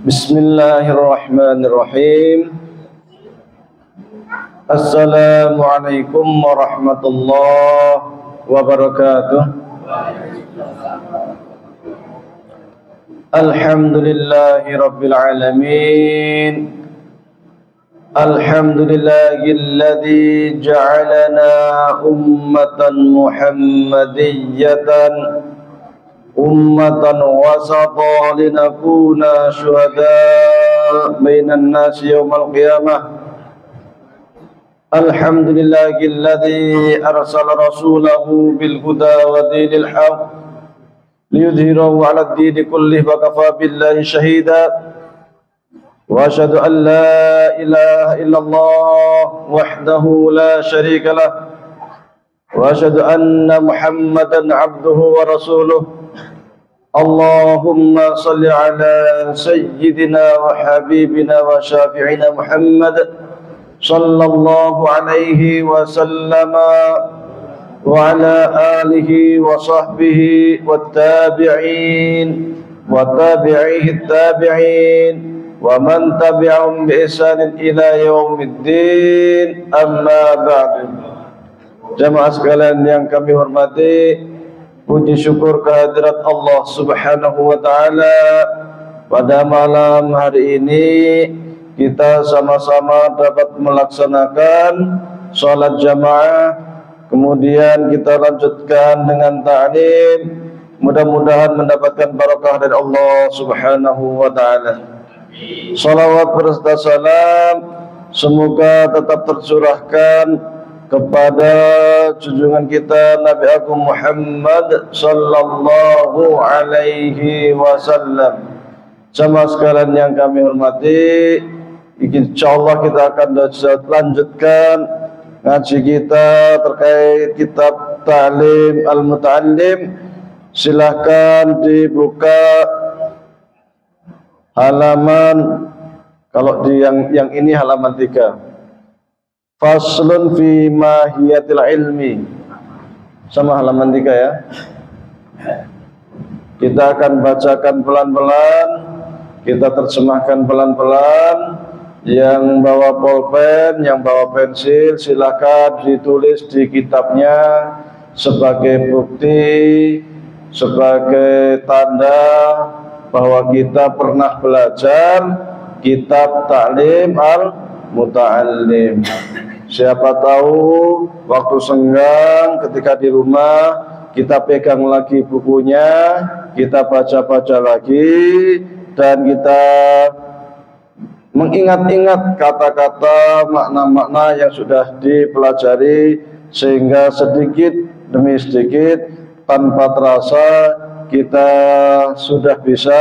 Bismillahirrahmanirrahim. Assalamualaikum warahmatullahi wabarakatuh. Alhamdulillahi rabbil alamin. Alhamdulillahilladzi ja'alana ummatan muhammadiyatan ummatan wasata linakuna syuhada bainan nasi yawmal qiyamah. Alhamdulillahilladzi arsala rasulahu bil huda wa dinil haqq liyudhhirahu 'ala ad-dini kullihi wa kafa billahi shahida. Wa asyhadu an la ilaha illallah wahdahu la syarika lah. Wa asyhadu anna Muhammadan 'abduhu wa rasuluh. Allahumma salli ala sayyidina wa habibina wa syafi'ina Muhammad sallallahu alaihi wa sallama wa ala alihi wa sahbihi wa tabi'in wa tabi'ihi tabi'in wa man tabi'ahum bi ihsanin ila yaumiddin, amma ba'du. Jamaah sekalian yang kami hormati, puji syukur kehadirat Allah Subhanahu wa taala. Pada malam hari ini kita sama-sama dapat melaksanakan salat jamaah, kemudian kita lanjutkan dengan ta'lim. Mudah-mudahan mendapatkan barakah dari Allah Subhanahu wa taala. Salawat berserta salam semoga tetap tercurahkan kepada junjungan kita Nabi Agung Muhammad sallallahu alaihi wasallam. Jamaah sekalian yang kami hormati, insyaallah kita akan lanjutkan ngaji kita terkait kitab Ta'lim Al-Muta'allim. Silahkan dibuka halaman, kalau di yang ini halaman 3. Faslun fi mahiyatil ilmi, sama halaman 3 ya. Kita akan bacakan pelan-pelan, kita terjemahkan pelan-pelan. Yang bawa pulpen, yang bawa pensil, silakan ditulis di kitabnya sebagai bukti, sebagai tanda bahwa kita pernah belajar kitab Ta'lim Al-Muta'allim. Siapa tahu waktu senggang ketika di rumah kita pegang lagi bukunya, kita baca-baca lagi, dan kita mengingat-ingat kata-kata, makna-makna yang sudah dipelajari, sehingga sedikit demi sedikit tanpa terasa kita sudah bisa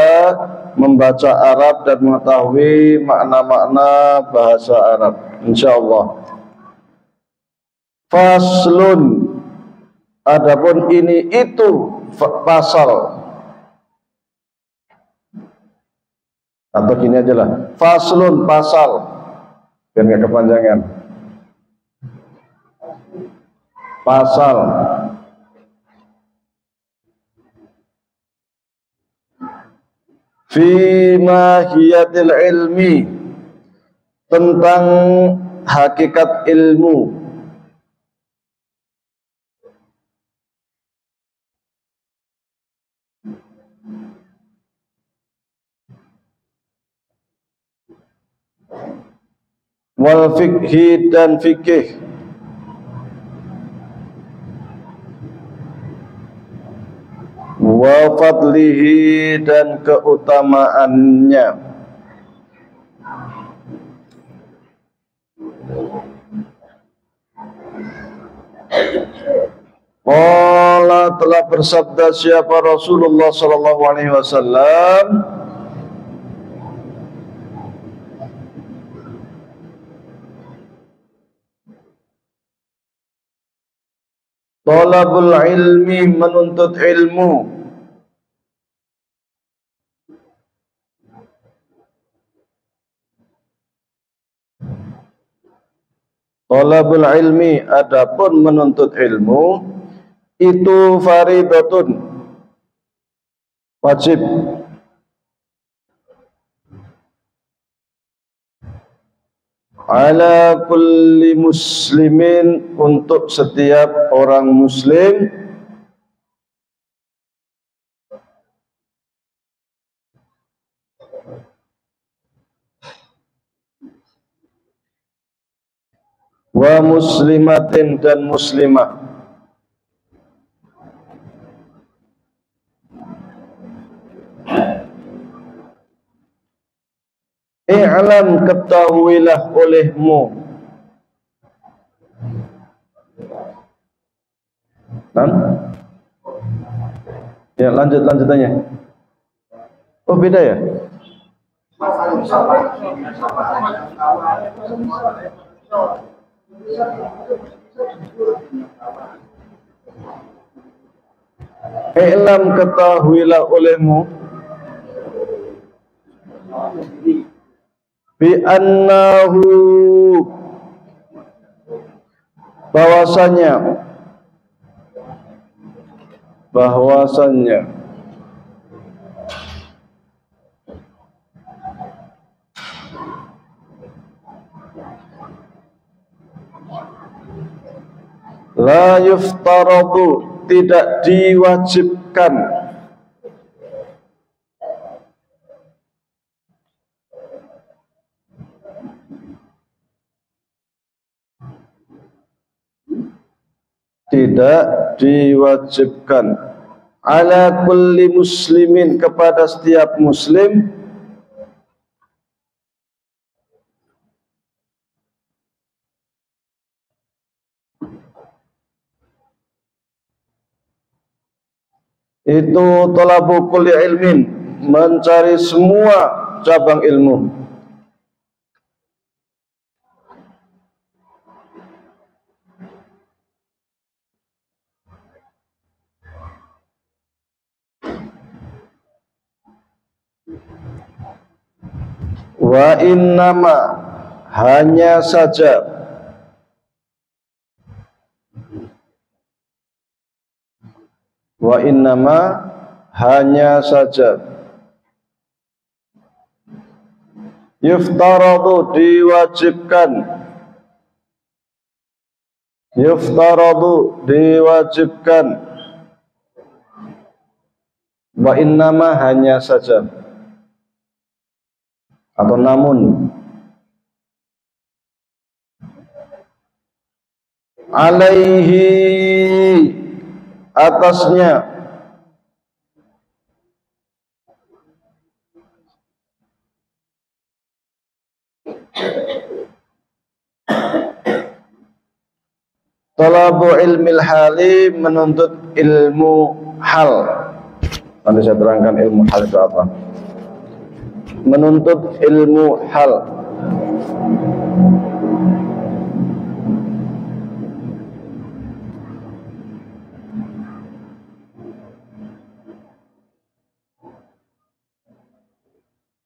membaca Arab dan mengetahui makna-makna bahasa Arab, insyaallah. Faslun, adapun ini itu pasal, atau gini aja lah, faslun, pasal, biar nggak kepanjangan. Pasal fi mahiyatil ilmi, tentang hakikat ilmu. Wal fikhi, dan fikih. Wa fadlihi, dan keutamaannya. Qala, telah bersabda siapa Rasulullah sallallahu alaihi wasallam, talabul ilmi, menuntut ilmu, talabul ilmi, adapun menuntut ilmu, itu faridatun, wajib. ala kulli muslimin, untuk setiap orang muslim, wa muslimatin, dan muslimah. I'lam, ketahuilah olehmu. Ya, lanjutannya. Oh, beda ya? I'lam, ketahuilah olehmu, bi annahu, bahwasanya la yuftaradu, tidak diwajibkan, ala kulli muslimin, kepada setiap muslim, itu talabu kulli ilmin, mencari semua cabang ilmu. Wa innama, hanya saja, wa innama, hanya saja, yuftaradu, diwajibkan, wa innama, hanya saja, atau namun, alaihi, atasnya, talabu ilmil hali, menuntut ilmu hal. Nanti saya terangkan ilmu hal itu apa. Menuntut ilmu hal.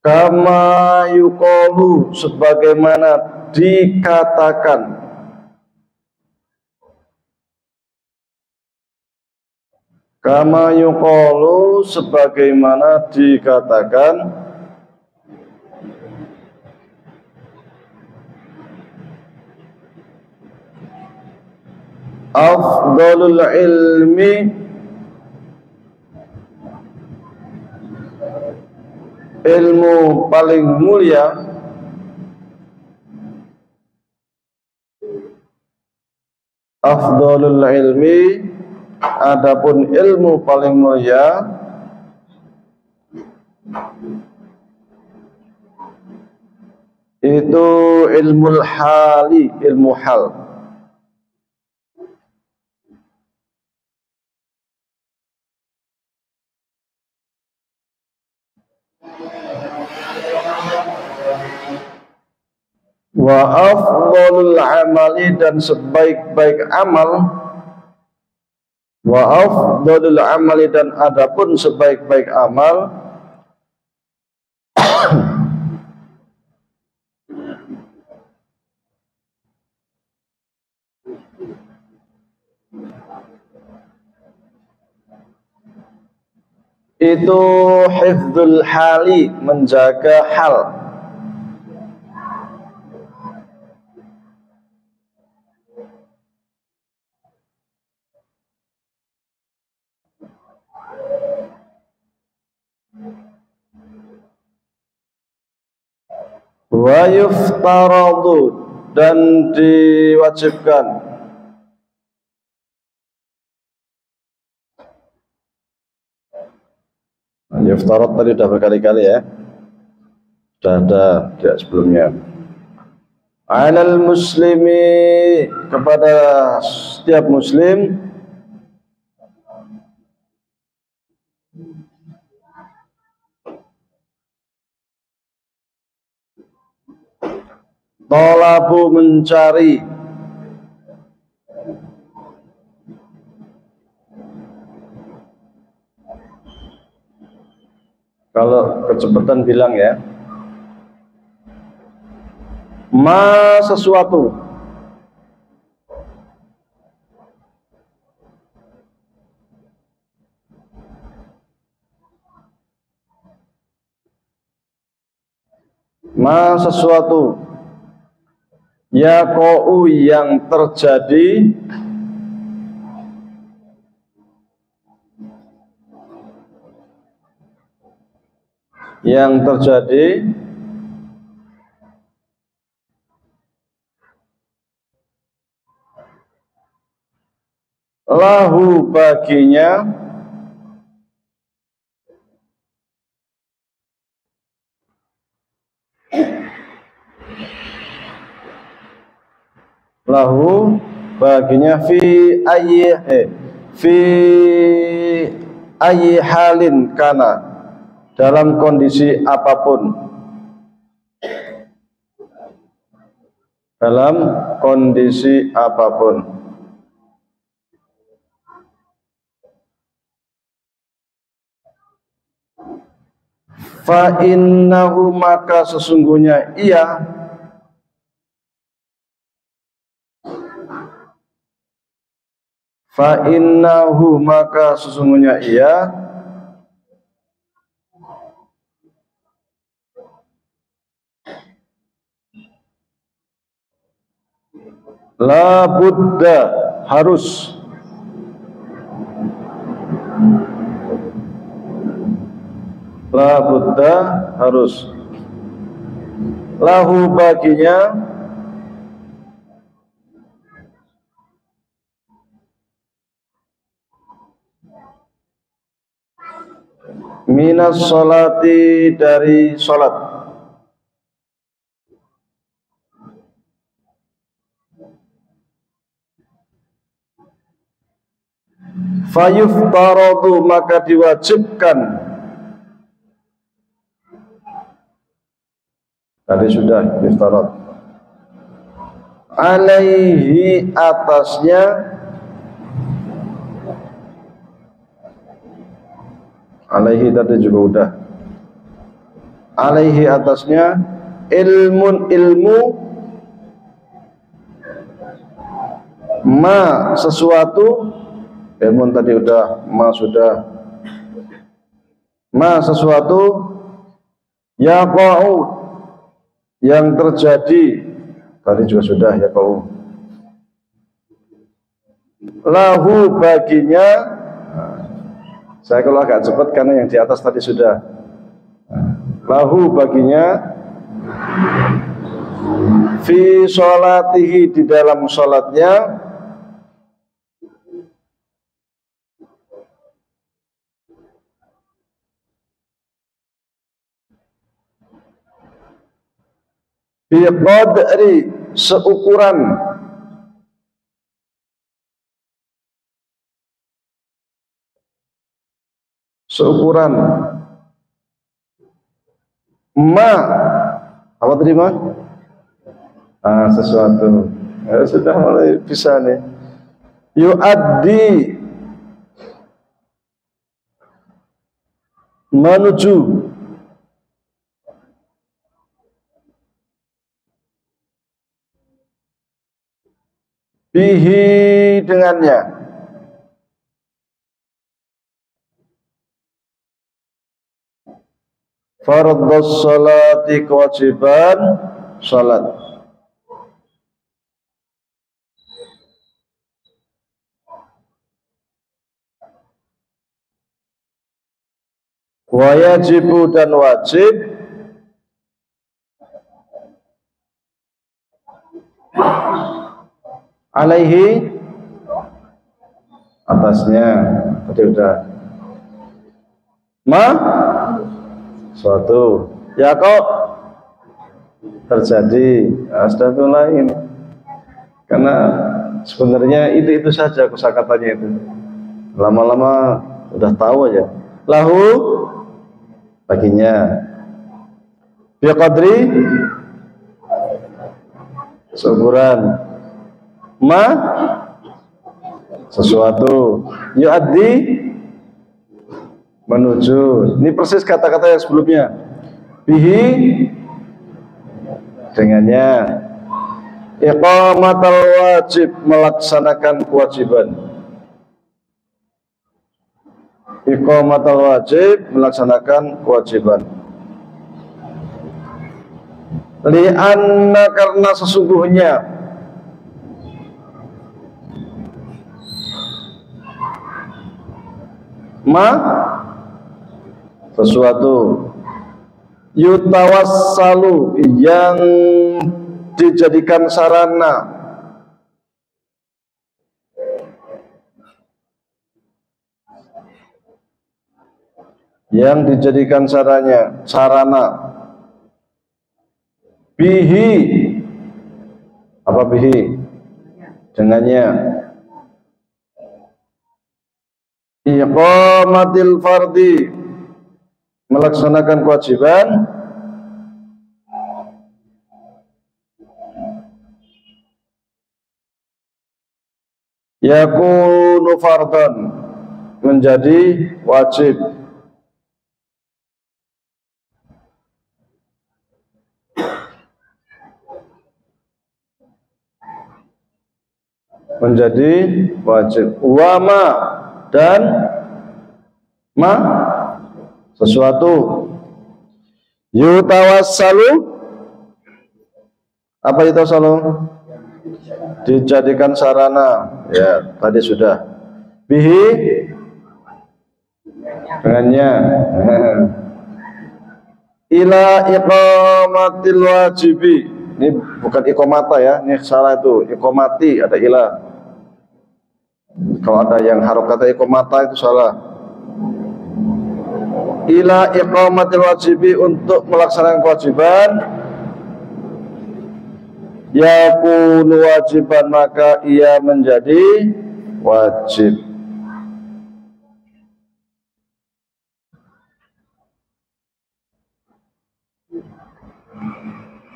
Kama yuqalu, sebagaimana dikatakan, kama yuqalu, sebagaimana dikatakan, afdalul ilmi, ilmu paling mulia, afdalul ilmi, adapun ilmu paling mulia, itu ilmul hali, ilmu hal. Wa afdalul amali, dan sebaik-baik amal, wa afdalul amali, dan adapun sebaik-baik amal, itu hifdzul hali, menjaga hal. wa yuftaradu dan diwajibkan. Yuftarad tadi sudah berkali-kali ya, sudah ada tidak sebelumnya. Alal muslimi, kepada setiap muslim, talabu mencari, kalau kecepatan bilang ya, ma sesuatu, ma sesuatu, yaqa'u yang terjadi, yang terjadi, lahu baginya, lahu baginya fi ayyi halin kana, dalam kondisi apapun, dalam kondisi apapun. Fa innahu, maka sesungguhnya ia, fa innahu, maka sesungguhnya ia, la budda, harus, la budda, harus, lahu baginya, minas sholati, dari sholat, fayuftaradu, maka diwajibkan, tadi sudah yuftarad, alaihi, atasnya, alaihi tadi juga udah, alaihi atasnya, ilmun ilmu, ma sesuatu, ilmun tadi udah, ma sudah, ma sesuatu, yaqa'u yang terjadi, tadi juga sudah, yaqa'u, lahu baginya, saya kalau agak cepat karena yang di atas tadi sudah, lahu baginya, fi sholatihi, di dalam sholatnya, biqadri, seukuran, seukuran, ma, apa tadi ma? Sesuatu, ya, sudah mulai bisa nih, yu'addi, menuju, bihi, dengannya, fardhus sholati, kewajiban salat, wajibu, dan wajib, Alaihi atasnya tadi udah. Ma suatu ya kok terjadi. Astagfirullah ini karena sebenarnya itu saja kosakatanya itu. Lama-lama udah tahu aja. Lahu baginya bi qadri seukuran ma sesuatu yu'addi menuju. Ini persis kata-kata yang sebelumnya. Bihi dengannya. Iqamatul wajib melaksanakan kewajiban. Iqamatul wajib melaksanakan kewajiban. Li'anna karena sesungguhnya ma sesuatu yutawassalu yang dijadikan sarana sarana bihi apa bihi dengannya iqamatil fardi melaksanakan kewajiban yakunu fardhan menjadi wajib wama dan ma sesuatu yutawassalu apa yutawassalu dijadikan sarana ya tadi sudah bihi dengannya ila iqamatil wajibi. Ini bukan iqamata ya, ini salah itu iqamati ada ila. Kalau ada yang harokatnya iqamata itu salah. Ila iqamatil wajibi untuk melaksanakan kewajiban yakunu wajiban maka ia menjadi wajib.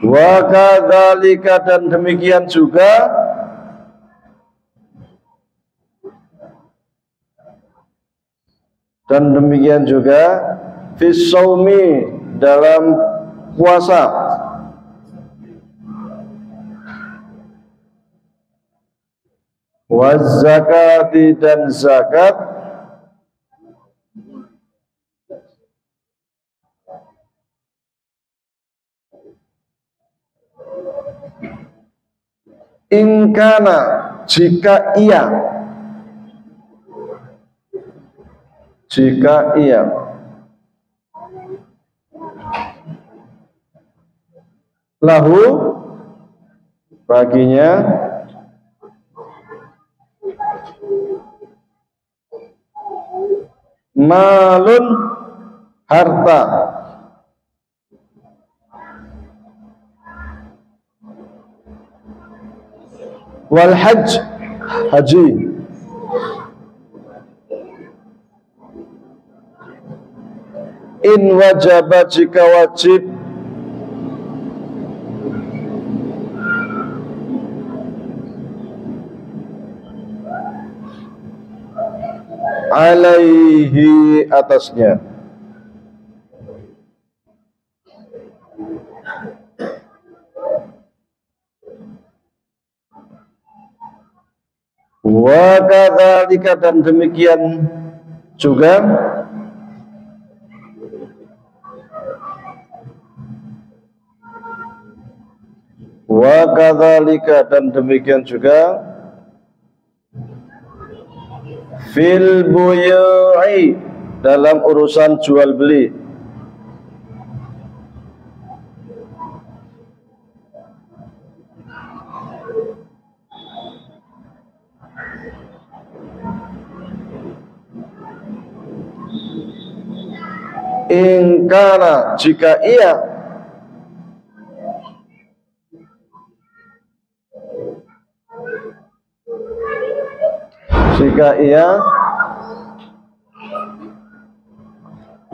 Wa kadzalika dan demikian juga fis shaumi dalam puasa wa zakati dan zakat ingkana jika ia lahu baginya malun harta wal haji in wajaba jika wajib alaihi atasnya wa kadzalika dan demikian juga fil buyu'i dalam urusan jual beli Ingkana, jika ia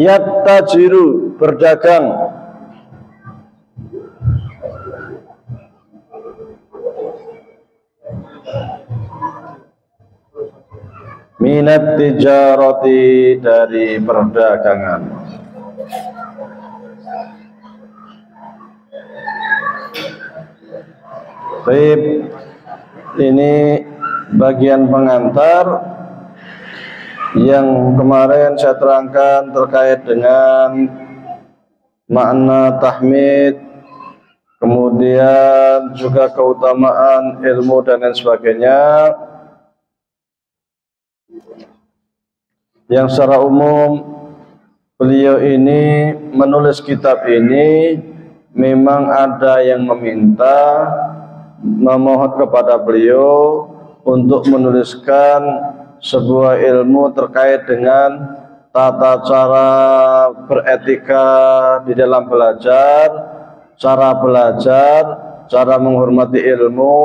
yattajiru, berdagang, minat tijarati, dari perdagangan. Baik, ini bagian pengantar yang kemarin saya terangkan terkait dengan makna tahmid, kemudian juga keutamaan ilmu dan lain sebagainya, yang secara umum beliau ini menulis kitab ini memang ada yang memohon kepada beliau untuk menuliskan sebuah ilmu terkait dengan tata cara beretika di dalam belajar, cara menghormati ilmu,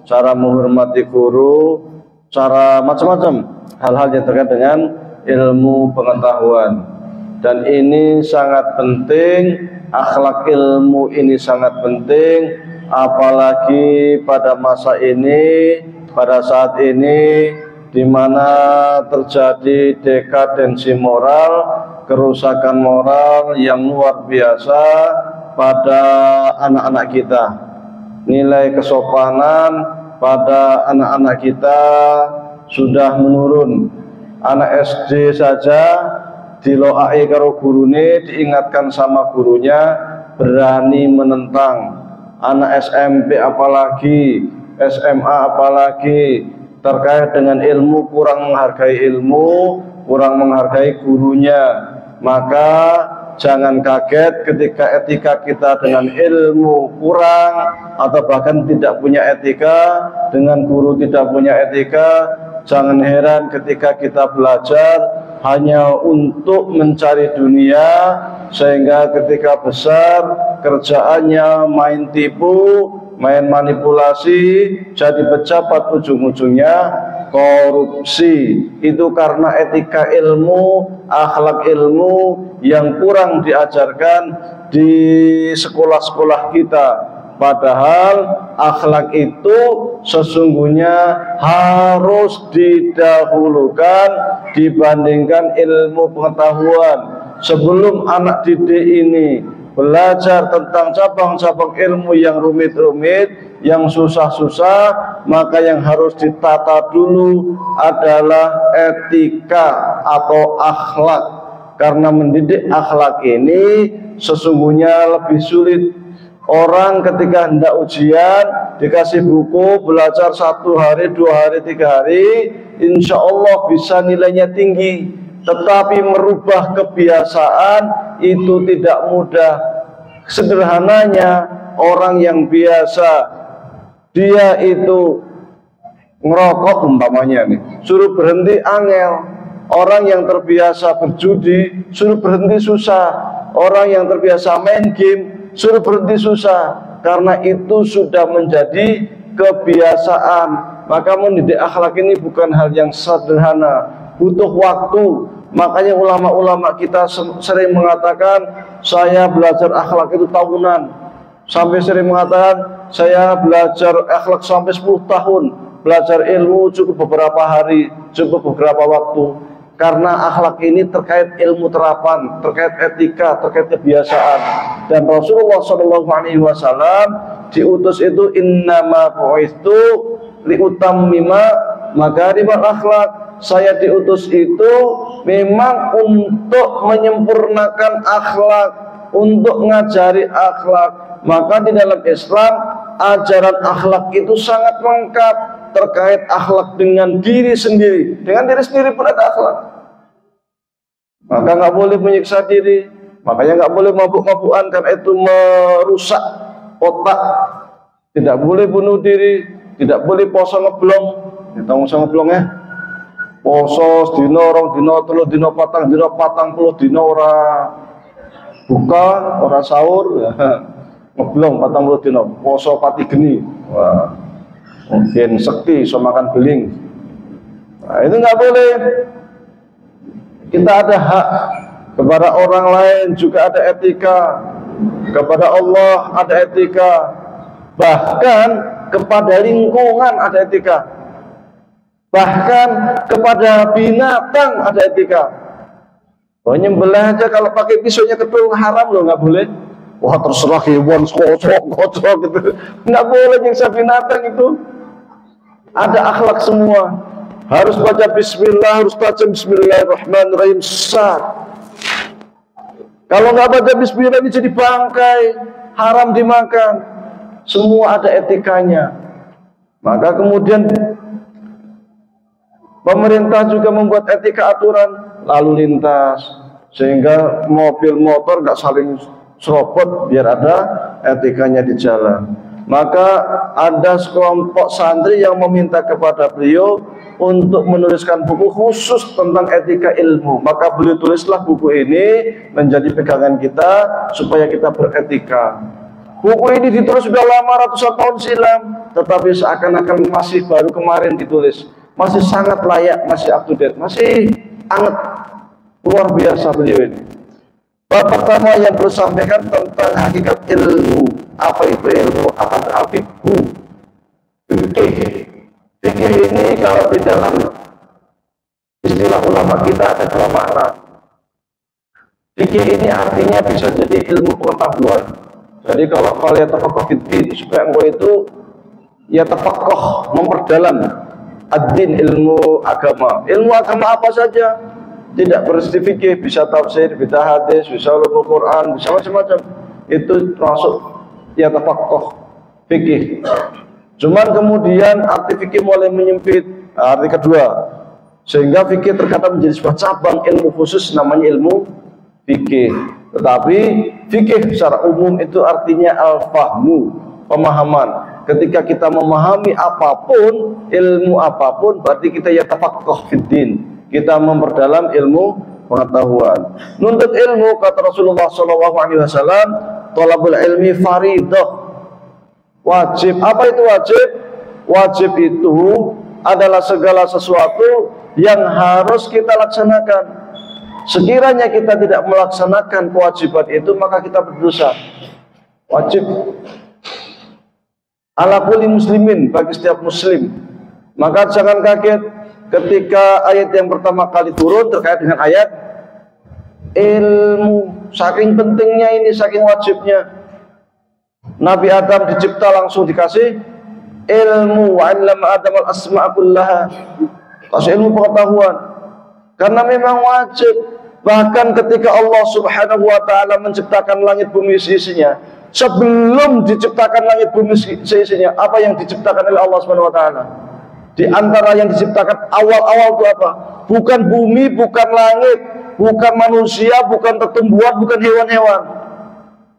cara menghormati guru, cara macam-macam hal-hal yang terkait dengan ilmu pengetahuan. Dan ini sangat penting, akhlak ilmu ini sangat penting, apalagi pada masa ini, pada saat ini, di mana terjadi dekadensi moral, kerusakan moral yang luar biasa pada anak-anak kita. Nilai kesopanan pada anak-anak kita sudah menurun. Anak SD saja diloai karo gurune, diingatkan sama gurunya, berani menentang. Anak SMP apalagi, SMA apalagi, terkait dengan ilmu kurang menghargai ilmu, kurang menghargai gurunya. Maka jangan kaget ketika etika kita dengan ilmu kurang, atau bahkan tidak punya etika, dengan guru tidak punya etika. Jangan heran ketika kita belajar hanya untuk mencari dunia, sehingga ketika besar kerjaannya main tipu, main manipulasi, jadi pejabat, ujung-ujungnya korupsi. Itu karena etika ilmu, akhlak ilmu yang kurang diajarkan di sekolah-sekolah kita. Padahal akhlak itu sesungguhnya harus didahulukan dibandingkan ilmu pengetahuan. Sebelum anak didik ini belajar tentang cabang-cabang ilmu yang rumit-rumit, yang susah-susah, maka yang harus ditata dulu adalah etika atau akhlak. Karena mendidik akhlak ini sesungguhnya lebih sulit. Orang ketika hendak ujian dikasih buku, belajar 1 hari, 2 hari, 3 hari, insya Allah bisa nilainya tinggi. Tetapi merubah kebiasaan itu tidak mudah. Sederhananya, orang yang biasa dia itu ngerokok umpamanya nih, suruh berhenti angel. Orang yang terbiasa berjudi suruh berhenti susah. Orang yang terbiasa main game suruh berhenti susah, karena itu sudah menjadi kebiasaan. Maka mendidik akhlak ini bukan hal yang sederhana, butuh waktu. Makanya ulama-ulama kita sering mengatakan, saya belajar akhlak itu tahunan. Sampai sering mengatakan, saya belajar akhlak sampai 10 tahun. Belajar ilmu cukup beberapa hari, cukup beberapa waktu. Karena akhlak ini terkait ilmu terapan, terkait etika, terkait kebiasaan. Dan Rasulullah SAW diutus itu innama bu'istu liutammima makarimal akhlak. Saya diutus itu memang untuk menyempurnakan akhlak, untuk ngajari akhlak. Maka di dalam Islam ajaran akhlak itu sangat lengkap, terkait akhlak dengan diri sendiri. Dengan diri sendiri pun ada akhlak. Maka nggak boleh menyiksa diri, makanya nggak boleh mabuk-mabukan karena itu merusak otak. Tidak boleh bunuh diri, tidak boleh poso ngeblong. Kita poso ngeblong ya. Poso dino, rong dino, telu dino, patang puluh dino ora buka ora sahur ya, ngeblong 40 dina, poso pati geni. Wah, mungkin sekti so makan beling. Nah, itu nggak boleh. Kita ada hak kepada orang lain, juga ada etika. Kepada Allah ada etika. Bahkan kepada lingkungan ada etika. Bahkan kepada binatang ada etika. Oh, nyembelih aja kalau pakai pisaunya ketul haram loh, nggak boleh. Wah, terserah hewan kocok gitu. Nggak boleh nyiksa binatang itu. Ada akhlak semua. Harus baca bismillah, harus baca bismillahirrahmanirrahim. Kalau nggak baca bismillah ini jadi bangkai, haram dimakan. Semua ada etikanya. Maka kemudian pemerintah juga membuat etika aturan lalu lintas, sehingga mobil motor nggak saling serobot, biar ada etikanya di jalan. Maka ada sekelompok santri yang meminta kepada beliau untuk menuliskan buku khusus tentang etika ilmu. Maka beliau tulislah buku ini menjadi pegangan kita supaya kita beretika. Buku ini ditulis sudah lama, ratusan tahun silam, tetapi seakan-akan masih baru kemarin ditulis. Masih sangat layak, masih up to date, masih hangat. Luar biasa beliau ini. Bab pertama yang perlu sampaikan tentang hakikat ilmu. Apa itu ilmu? Apa itu al-fiqhu? Fikih ini kalau di dalam istilah ulama kita ada dua makna. Fikih ini artinya bisa jadi ilmu pengetahuan. Jadi kalau kalian tafaqquh fiddin, supaya engkau itu ya tafaqquh, memperdalam ad-din, ilmu agama. Ilmu agama apa saja, tidak berarti fikih, bisa tafsir, bisa hadis, bisa ulumul Quran, bisa macam-macam. Itu termasuk ya tafaqquh fikih. Cuman kemudian arti fikih mulai menyempit. Arti kedua, sehingga fikih terkadang menjadi sebuah cabang ilmu khusus namanya ilmu fikih. Tetapi fikih secara umum itu artinya al-fahmu, pemahaman. Ketika kita memahami apapun, ilmu apapun, berarti kita ya tafaqquh fiddin. Kita memperdalam ilmu pengetahuan. Nuntut ilmu, kata Rasulullah SAW, thalabul ilmi faridah, wajib. Apa itu wajib? Wajib itu adalah segala sesuatu yang harus kita laksanakan. Sekiranya kita tidak melaksanakan kewajiban itu, maka kita berdosa. Wajib ala kulli muslimin, bagi setiap muslim. Maka jangan kaget ketika ayat yang pertama kali turun terkait dengan ayat ilmu. Saking pentingnya ini, saking wajibnya. Nabi Adam dicipta langsung dikasih ilmu. Wa 'allama Adam al-asma'a kullaha, kasih ilmu pengetahuan. Karena memang wajib. Bahkan ketika Allah Subhanahu wa ta'ala menciptakan langit bumi seisinya, sebelum diciptakan langit bumi seisinya, apa yang diciptakan oleh Allah Subhanahu wa ta'ala? Di antara yang diciptakan awal-awal itu apa? Bukan bumi, bukan langit, bukan manusia, bukan pertumbuhan, bukan hewan-hewan.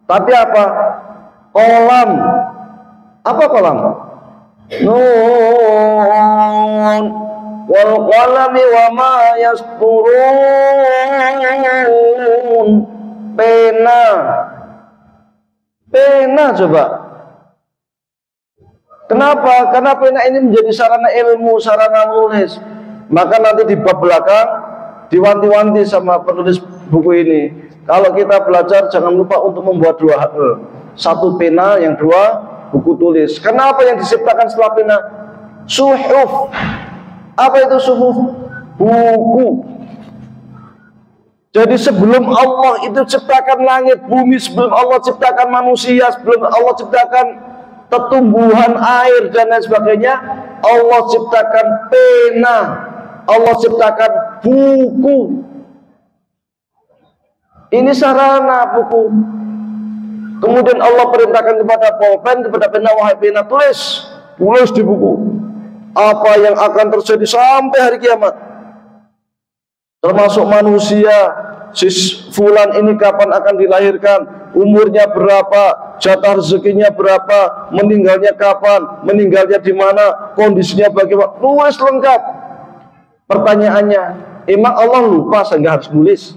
Tapi apa? Kolam. Apa kolam? Nun wal qalami wa ma yasturun. Pena. Pena coba. Kenapa? Karena pena ini menjadi sarana ilmu, sarana nulis. Maka nanti di bab belakang diwanti-wanti sama penulis buku ini. Kalau kita belajar jangan lupa untuk membuat dua hal. Satu pena, yang dua buku tulis. Kenapa yang diciptakan setelah pena? Suhuf. Apa itu suhuf? Buku. Jadi sebelum Allah itu ciptakan langit bumi, sebelum Allah ciptakan manusia, sebelum Allah ciptakan tumbuhan, air dan lain sebagainya, Allah ciptakan pena, Allah ciptakan buku. Ini sarana buku. Kemudian Allah perintahkan kepada pulpen, kepada pena, wahai pena, tulis di buku apa yang akan terjadi sampai hari kiamat, termasuk manusia. Si fulan ini kapan akan dilahirkan, umurnya berapa, jatah rezekinya berapa, meninggalnya kapan, meninggalnya di mana, kondisinya bagaimana, tulis lengkap. Pertanyaannya, emang Allah lupa sehingga harus nulis?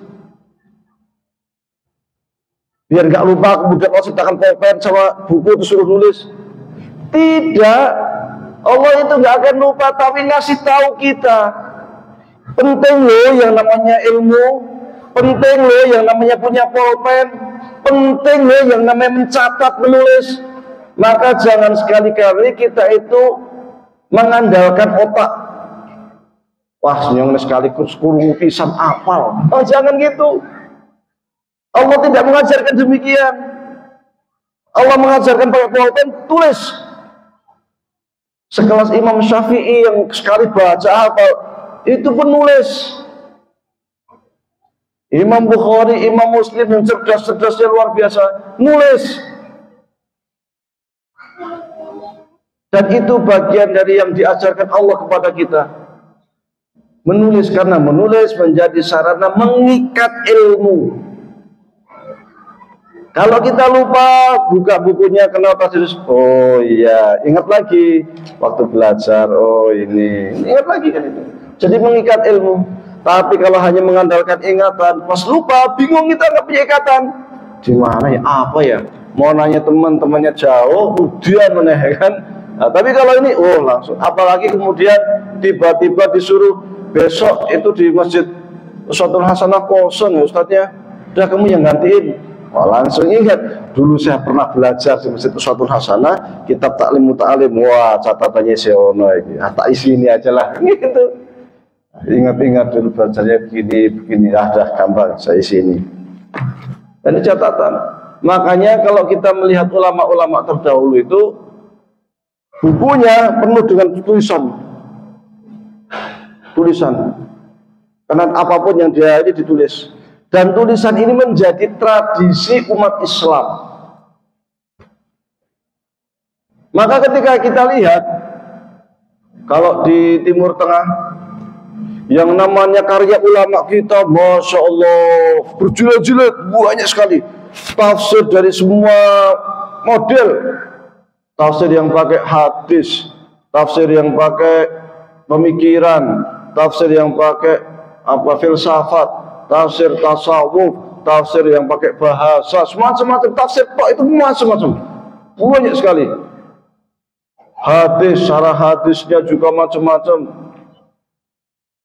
biar nggak lupa, kemudian Allah ciptakan pulpen sama buku itu suruh nulis. Tidak, Allah itu nggak akan lupa, tapi ngasih tahu kita. Penting loh yang namanya ilmu, penting loh yang namanya punya pulpen, penting loh yang namanya mencatat, menulis. Maka jangan sekali-kali kita itu mengandalkan otak. Wah, senyum sekaligus kurung pisan apal. Oh, jangan gitu. Allah tidak mengajarkan demikian. Allah mengajarkan pakai pulpen, tulis. Sekelas Imam Syafi'i yang sekali baca hafal, itu penulis. Imam Bukhari, Imam Muslim yang cerdas-cerdasnya luar biasa, nulis. Dan itu bagian dari yang diajarkan Allah kepada kita. Menulis, karena menulis menjadi sarana mengikat ilmu. Kalau kita lupa buka bukunya, kenapa terus? Oh iya, ingat lagi waktu belajar. Oh ini, ingat lagi kan itu. Jadi mengikat ilmu. Tapi kalau hanya mengandalkan ingatan, pas lupa, bingung, kita nggak punya ikatan. Di mana ya? Apa ya? Mau nanya teman-temannya jauh, udah meneh kan? Nah, tapi kalau ini, oh langsung. Apalagi kemudian tiba-tiba disuruh besok itu di masjid Uswatul Hasanah kosong ya Ustadznya. Udah kamu yang gantiin. Oh, langsung ingat, dulu saya pernah belajar di Masjid Uswatul Hasanah, kitab Ta'lim Muta'alim. Wah, catatannya Seono ini. Tak isi ini aja lah, gitu. Ingat-ingat dulu belajarnya begini, ada gambar saya isi ini. Dan ini catatan. Makanya kalau kita melihat ulama-ulama terdahulu itu, bukunya penuh dengan tulisan. Karena apapun yang dia ini ditulis. Dan tulisan ini menjadi tradisi umat Islam. Maka ketika kita lihat, kalau di Timur Tengah, yang namanya karya ulama kita, Masya Allah, berjilid-jilid, banyak sekali. Tafsir dari semua model. Tafsir yang pakai hadis, tafsir yang pakai pemikiran, tafsir yang pakai filsafat, tafsir tasawuf, tafsir yang pakai bahasa, semacam-macam tafsir kok itu macam-macam, banyak sekali. Hadis, syarah hadisnya juga macam-macam.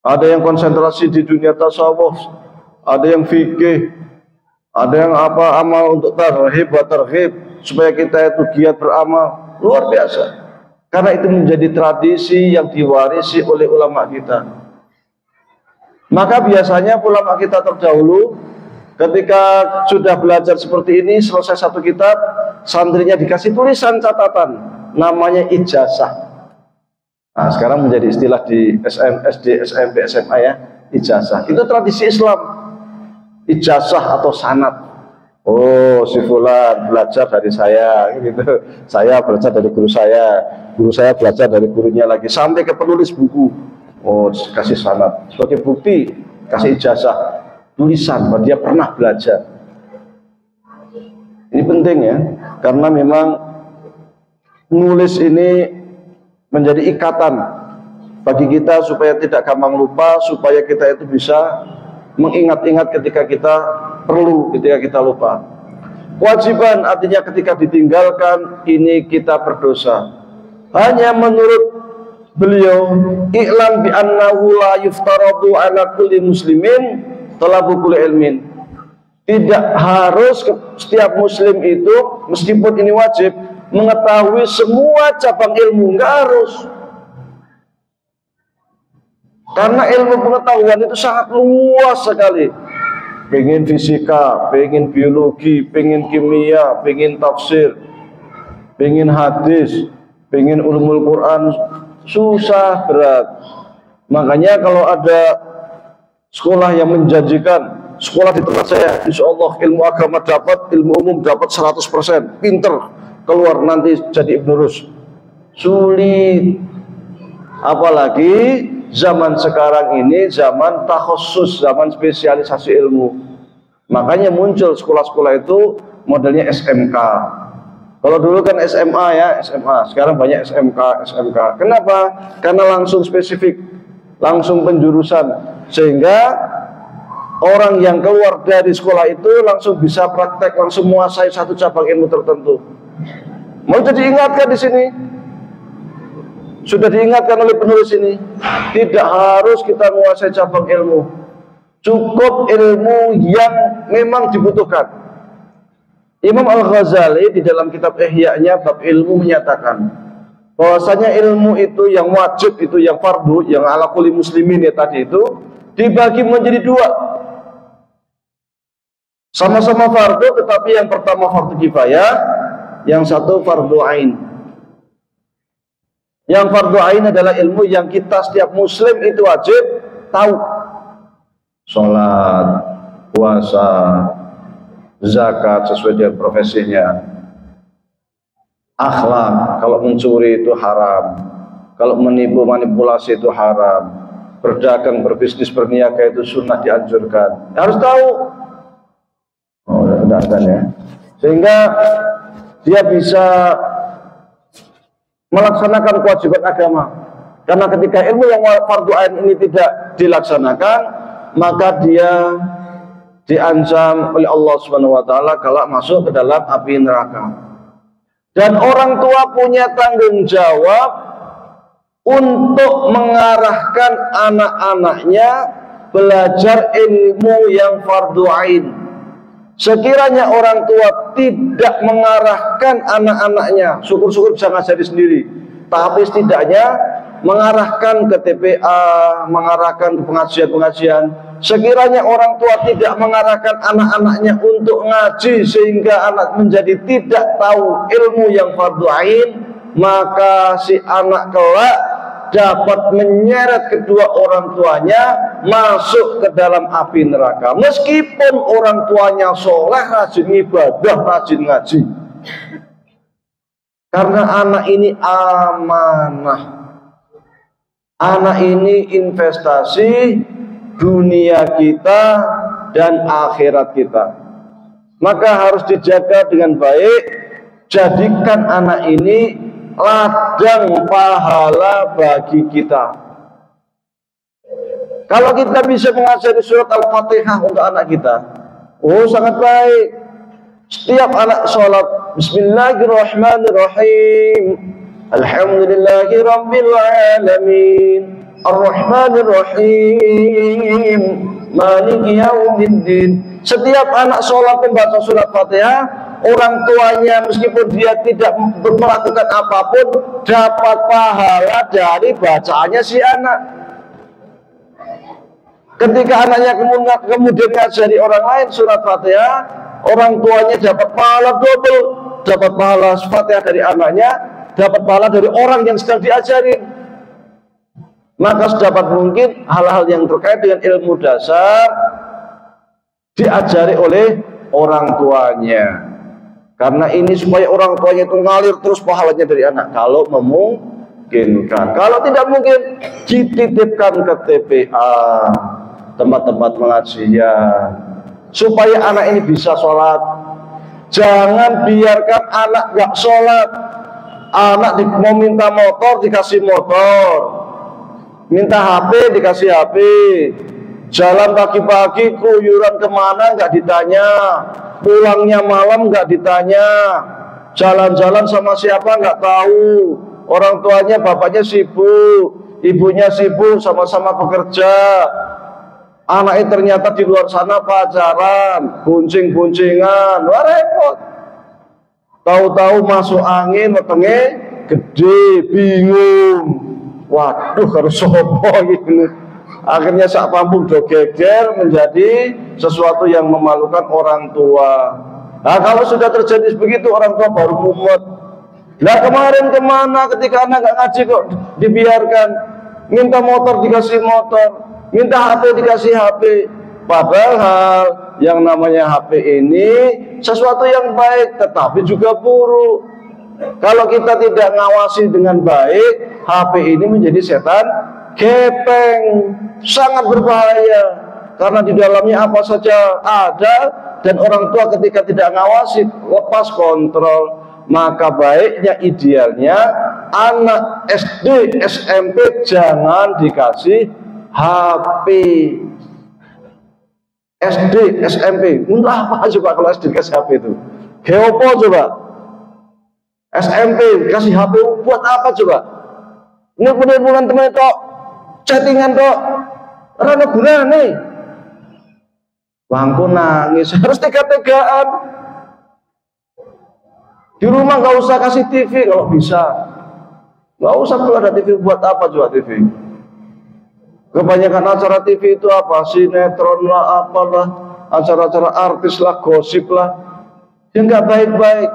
Ada yang konsentrasi di dunia tasawuf, ada yang fikih, ada yang amal untuk tarhib wa tarhib, supaya kita itu giat beramal, luar biasa. Karena itu menjadi tradisi yang diwarisi oleh ulama kita. Maka biasanya ulama kita terdahulu ketika sudah belajar seperti ini, selesai satu kitab, santrinya dikasih tulisan catatan, namanya ijazah. Nah, sekarang menjadi istilah di SD, SMP, SMA ya, ijazah. Itu tradisi Islam. Ijazah atau sanad. Oh, si fulan belajar dari saya, gitu. Saya belajar dari guru saya belajar dari gurunya lagi, sampai ke penulis buku. Oh, kasih sanad sebagai bukti, kasih ijazah, tulisan bahwa dia pernah belajar. Ini penting ya, karena memang nulis ini menjadi ikatan bagi kita supaya tidak gampang lupa, supaya kita itu bisa mengingat-ingat ketika kita perlu, ketika kita lupa. Kewajiban artinya ketika ditinggalkan, ini kita berdosa. Hanya menurut beliau, i'lam bi annahu la yuftaradu ala kulli muslimin talabu kulli ilmin. Tidak harus setiap muslim itu, meskipun ini wajib, mengetahui semua cabang ilmu, enggak harus. Karena ilmu pengetahuan itu sangat luas sekali. Pengen fisika, pengen biologi, pengen kimia, pengen tafsir, pengen hadis, pengen ulumul Quran, susah berat. Makanya kalau ada sekolah yang menjanjikan, sekolah di tempat saya, insya Allah ilmu agama dapat, ilmu umum dapat 100%, pinter, keluar nanti jadi Ibnu Rus. Sulit. Apalagi zaman sekarang ini zaman takhusus, zaman spesialisasi ilmu. Makanya muncul sekolah-sekolah itu modelnya SMK. Kalau dulu kan SMA ya, SMA. Sekarang banyak SMK. Kenapa? Karena langsung spesifik, langsung penjurusan. Sehingga orang yang keluar dari sekolah itu langsung bisa praktek, langsung menguasai satu cabang ilmu tertentu. Mau diingatkan di sini, sudah diingatkan oleh penulis ini, tidak harus kita menguasai cabang ilmu, cukup ilmu yang memang dibutuhkan. Imam Al-Ghazali di dalam kitab Ihya-nya bab ilmu menyatakan bahwasanya ilmu itu yang wajib, itu yang fardu, yang ala kulli muslimin ya tadi itu dibagi menjadi dua. Sama-sama fardu, tetapi yang pertama fardu kifayah, yang satu fardu ain. Yang fardu ain adalah ilmu yang kita setiap muslim itu wajib tahu. Sholat, puasa, zakat sesuai dengan profesinya. Akhlak, kalau mencuri itu haram, kalau menipu manipulasi itu haram, berdagang, berbisnis, berniaga itu sunnah dianjurkan. Harus tahu. Oh, enggak kan ya. Sehingga dia bisa melaksanakan kewajiban agama. Karena ketika ilmu yang fardu ain ini tidak dilaksanakan, maka dia diancam oleh Allah Subhanahu wa taala kalau masuk ke dalam api neraka. Dan orang tua punya tanggung jawab untuk mengarahkan anak-anaknya belajar ilmu yang fardu ain. Sekiranya orang tua tidak mengarahkan anak-anaknya, syukur-syukur bisa ngajari sendiri, tapi setidaknya mengarahkan ke TPA, mengarahkan ke pengajian-pengajian. Sekiranya orang tua tidak mengarahkan anak-anaknya untuk ngaji sehingga anak menjadi tidak tahu ilmu yang fardu ain, maka si anak kelak dapat menyeret kedua orang tuanya masuk ke dalam api neraka. Meskipun orang tuanya soleh, rajin ibadah, rajin ngaji. Karena anak ini amanah. Anak ini investasi dunia kita dan akhirat kita. Maka harus dijaga dengan baik. Jadikan anak ini ladang pahala bagi kita. Kalau kita bisa mengajari surat Al-Fatihah untuk anak kita, oh sangat baik. Setiap anak sholat, Bismillahirrahmanirrahim, Alhamdulillahi Rabbil Alamin, Ar-Rahmanir-Rahim, Maliki Yaumiddin. Setiap anak sholat membaca surat Fatihah, orang tuanya meskipun dia tidak melakukan apapun dapat pahala dari bacaannya si anak. Ketika anaknya kemudian ngajari orang lain surat Fatihah, orang tuanya dapat pahala double, dapat pahala Fatihah dari anaknya, dapat pahala dari orang yang sedang diajarin. Maka sedapat mungkin hal-hal yang terkait dengan ilmu dasar diajari oleh orang tuanya. Karena ini supaya orang tuanya itu ngalir terus pahalanya dari anak. Kalau memungkinkan. Kalau tidak mungkin, dititipkan ke TPA, tempat-tempat pengajian, supaya anak ini bisa sholat. Jangan biarkan anak gak sholat. Anak mau minta motor, dikasih motor. Minta HP, dikasih HP. Jalan pagi-pagi, keluyuran kemana, nggak ditanya. Pulangnya malam, nggak ditanya. Jalan-jalan sama siapa, nggak tahu. Orang tuanya, bapaknya sibuk, ibunya sibuk, sama-sama bekerja. Anaknya ternyata di luar sana pacaran, buncing-buncingan. Wah, repot. Tahu-tahu masuk angin, wetenge gede, bingung. Waduh, harus sopo gitu. Akhirnya sak pampung do geger menjadi sesuatu yang memalukan orang tua. Nah, kalau sudah terjadi begitu, orang tua baru mumet. Nah, kemarin kemana ketika anak nggak ngaji kok dibiarkan? Minta motor dikasih motor, minta HP dikasih HP. Padahal yang namanya HP ini sesuatu yang baik, tetapi juga buruk. Kalau kita tidak ngawasi dengan baik, HP ini menjadi setan gepeng, sangat berbahaya. Karena di dalamnya apa saja ada, dan orang tua ketika tidak ngawasi, lepas kontrol. Maka baiknya, idealnya, anak SD, SMP jangan dikasih HP. SD, SMP, untuk apa coba kalau SD kasih HP itu? Kayak apa coba? SMP kasih HP buat apa coba? Ini bulan teman itu chattingan kok, rana guna nih. Bangku nangis, harus tega-tegaan. Di rumah nggak usah kasih TV kalau bisa. Nggak usah kalau ada TV buat apa coba TV? Kebanyakan acara TV itu apa? Sinetron lah, apalah, acara-acara artis lah, gosip lah, yang nggak baik-baik.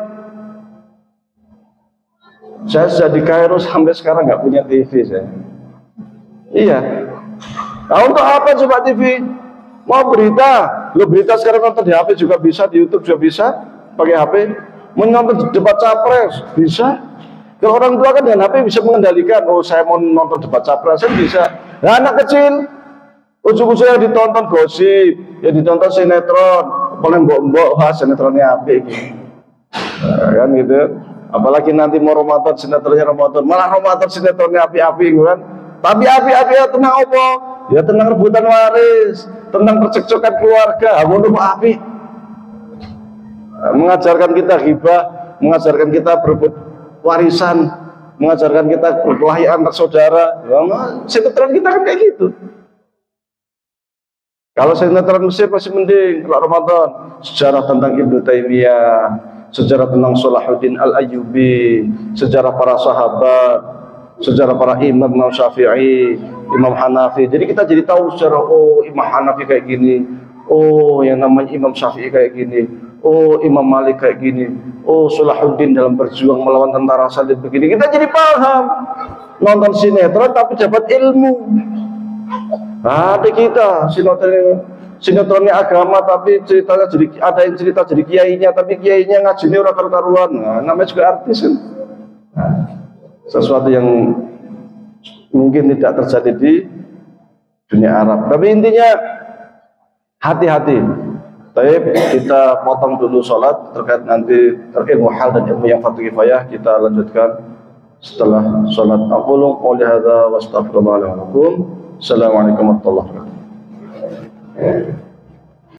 Saya sudah di Kairo sampai sekarang nggak punya TV saya. Iya. Nah untuk apa coba TV? Mau berita? Lo berita sekarang nonton di HP juga bisa, di YouTube juga bisa, pakai HP. Mau nonton debat capres bisa. Kalau orang tua kan dengan HP bisa mengendalikan. Oh saya mau nonton debat capres, saya bisa. Nah, anak kecil, ujung-ujungnya ditonton gosip, ya ditonton sinetron, paling mbok-mbok, sinetronnya apa gitu. Nah, kan gitu. Apalagi nanti mau Ramadan, sinetronnya Ramadan, malah Ramadan sinetronnya api-api kan. Tapi api-api ya tenang apa? Ya tenang rebutan waris, tenang percekcokan keluarga, mau api. Mengajarkan kita ghibah, mengajarkan kita berebut warisan, mengajarkan kita berkelahi antar saudara. Sinetron kita kan kayak gitu. Kalau sinetron Mesir masih mending. Kalau Ramadan, sejarah tentang Ibnu Taimiyah, sejarah tentang Salahuddin Al-Ayyubi, sejarah para sahabat, sejarah para imam, Imam Syafi'i, Imam Hanafi. Jadi kita jadi tahu sejarah, oh Imam Hanafi kayak gini, oh yang namanya Imam Syafi'i kayak gini, oh Imam Malik kayak gini, oh Salahuddin dalam berjuang melawan tentara salib begini. Kita jadi paham. Nonton sinetron tapi dapat ilmu. Ada kita sinetronnya agama tapi ceritanya jadi ada yang cerita jadi kiainya tapi kiainya ngajinya orang karu-karuan. Nah, namanya juga artis kan. Nah, sesuatu yang mungkin tidak terjadi di dunia Arab. Tapi intinya hati-hati. Baik, kita potong dulu sholat terkait nanti ilmu hal dan ilmu yang fardu kifayah kita lanjutkan setelah sholat. Aqulu qouli hadza wa astaghfirullah li wa lakum. Assalamualaikum warahmatullahi wabarakatuh.